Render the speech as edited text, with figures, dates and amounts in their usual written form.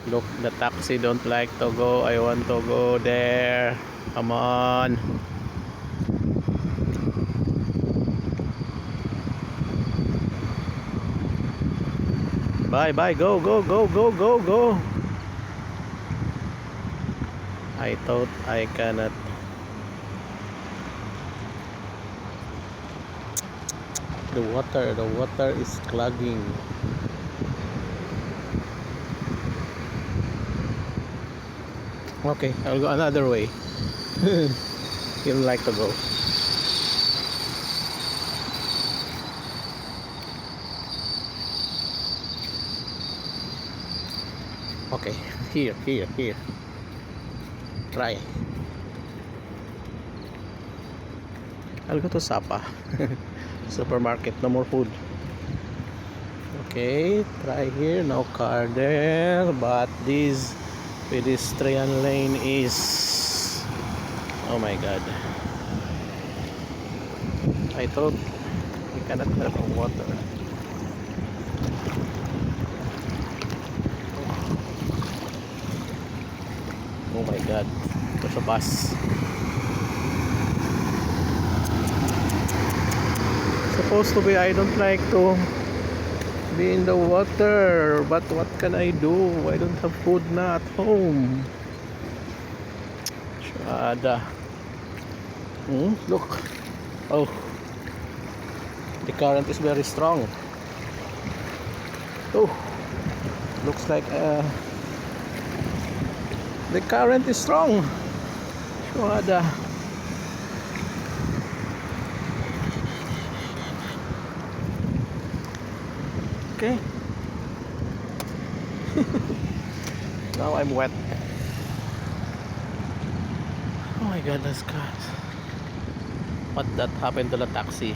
Look, the taxi don't like to go. I want to go there. Come on. Bye, bye. Go, go, go, go, go, go. I thought I cannot. The water is clogging. Okay, I'll go another way. You don't like to go. Okay, here. Try. I'll go to Sapa. Supermarket, no more food. Okay, try here. No car there, but this pedestrian lane is, oh my god. I thought we cannot have water. Oh my god, there's a bus. Supposed to be, I don't like to be in the water, but what can I do? I don't have food na at home. Shada. Look. Oh, the current is very strong. Oh, looks like the current is strong. Shada. Okay. Now I'm wet. Oh my goodness, God. What that happened to the taxi?